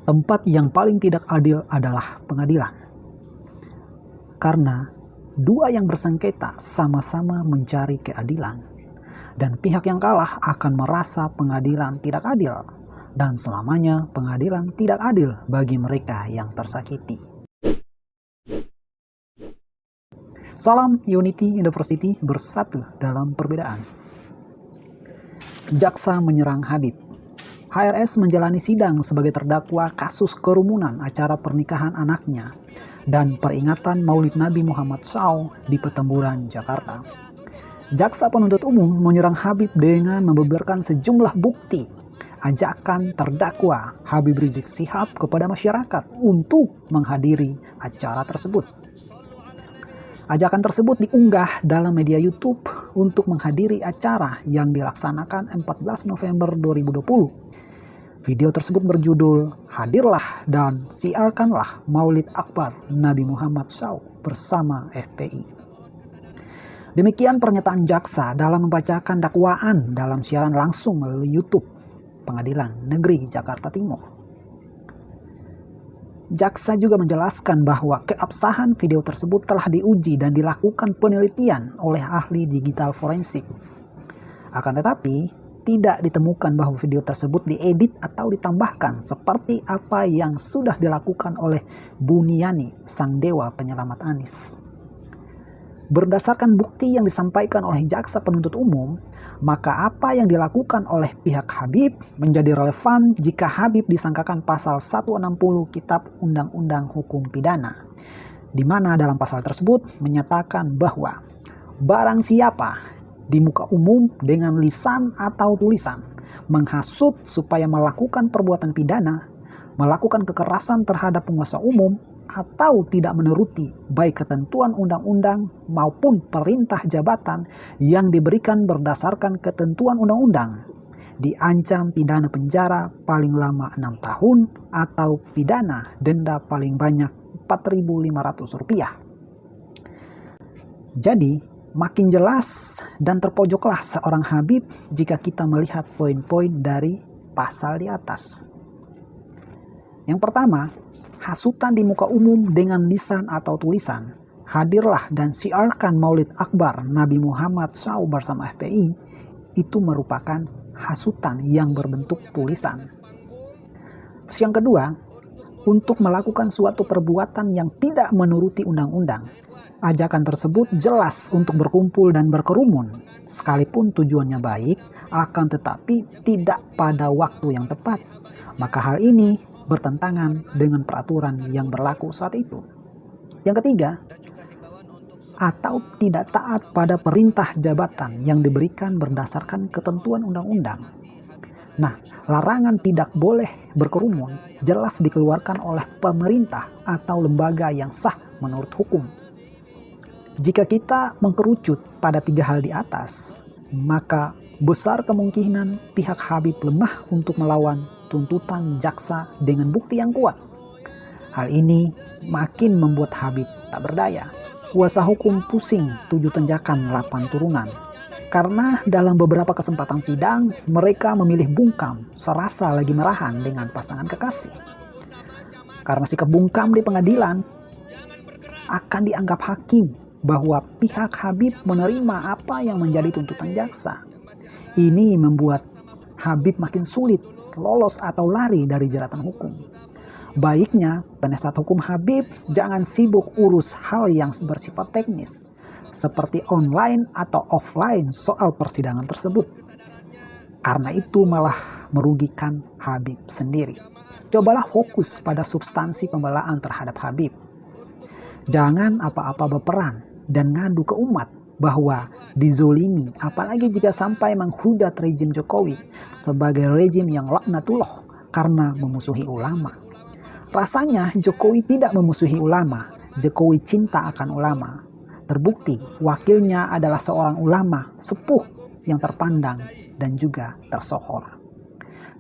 Tempat yang paling tidak adil adalah pengadilan. Karena dua yang bersengketa sama-sama mencari keadilan. Dan pihak yang kalah akan merasa pengadilan tidak adil. Dan selamanya pengadilan tidak adil bagi mereka yang tersakiti. Salam Unity University, bersatu dalam perbedaan. Jaksa menyerang Habib. HRS menjalani sidang sebagai terdakwa kasus kerumunan acara pernikahan anaknya dan peringatan Maulid Nabi Muhammad SAW di Petamburan, Jakarta. Jaksa penuntut umum menyerang Habib dengan membeberkan sejumlah bukti ajakan terdakwa Habib Rizik Syihab kepada masyarakat untuk menghadiri acara tersebut. Ajakan tersebut diunggah dalam media YouTube untuk menghadiri acara yang dilaksanakan 14 November 2020. Video tersebut berjudul "Hadirlah dan siarkanlah Maulid Akbar Nabi Muhammad SAW bersama FPI". Demikian pernyataan jaksa dalam membacakan dakwaan dalam siaran langsung melalui YouTube Pengadilan Negeri Jakarta Timur. Jaksa juga menjelaskan bahwa keabsahan video tersebut telah diuji dan dilakukan penelitian oleh ahli digital forensik. Akan tetapi, tidak ditemukan bahwa video tersebut diedit atau ditambahkan seperti apa yang sudah dilakukan oleh Buniani, sang dewa penyelamat Anies. Berdasarkan bukti yang disampaikan oleh jaksa penuntut umum, maka apa yang dilakukan oleh pihak Habib menjadi relevan jika Habib disangkakan pasal 160 Kitab Undang-Undang Hukum Pidana, di mana dalam pasal tersebut menyatakan bahwa barang siapa di muka umum dengan lisan atau tulisan menghasut supaya melakukan perbuatan pidana, melakukan kekerasan terhadap penguasa umum, atau tidak menuruti baik ketentuan undang-undang maupun perintah jabatan yang diberikan berdasarkan ketentuan undang-undang, diancam pidana penjara paling lama 6 tahun atau pidana denda paling banyak Rp4.500. Jadi, makin jelas dan terpojoklah seorang Habib jika kita melihat poin-poin dari pasal di atas. Yang pertama, hasutan di muka umum dengan lisan atau tulisan. Hadirlah dan siarkan Maulid Akbar Nabi Muhammad SAW bersama FPI, itu merupakan hasutan yang berbentuk tulisan. Terus yang kedua, untuk melakukan suatu perbuatan yang tidak menuruti undang-undang. Ajakan tersebut jelas untuk berkumpul dan berkerumun, sekalipun tujuannya baik, akan tetapi tidak pada waktu yang tepat. Maka hal ini bertentangan dengan peraturan yang berlaku saat itu. Yang ketiga, atau tidak taat pada perintah jabatan yang diberikan berdasarkan ketentuan undang-undang. Nah, larangan tidak boleh berkerumun jelas dikeluarkan oleh pemerintah atau lembaga yang sah menurut hukum. Jika kita mengkerucut pada 3 hal di atas, maka besar kemungkinan pihak Habib lemah untuk melawan tuntutan jaksa dengan bukti yang kuat. Hal ini makin membuat Habib tak berdaya. Kuasa hukum pusing 7 tanjakan 8 turunan. Karena dalam beberapa kesempatan sidang, mereka memilih bungkam serasa lagi marahan dengan pasangan kekasih. Karena sikap bungkam di pengadilan akan dianggap hakim bahwa pihak Habib menerima apa yang menjadi tuntutan jaksa. Ini membuat Habib makin sulit lolos atau lari dari jeratan hukum. Baiknya, penasihat hukum Habib jangan sibuk urus hal yang bersifat teknis, seperti online atau offline soal persidangan tersebut. Karena itu malah merugikan Habib sendiri. Cobalah fokus pada substansi pembelaan terhadap Habib. Jangan apa-apa berperan dan ngadu ke umat bahwa dizolimi, apalagi jika sampai menghujat rejim Jokowi sebagai rejim yang laknatullah karena memusuhi ulama. Rasanya Jokowi tidak memusuhi ulama, Jokowi cinta akan ulama. Terbukti wakilnya adalah seorang ulama sepuh yang terpandang dan juga tersohor.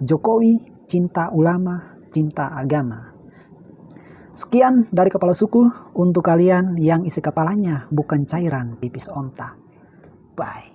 Jokowi cinta ulama, cinta agama. Sekian dari Kepala Suku untuk kalian yang isi kepalanya bukan cairan pipis onta. Bye.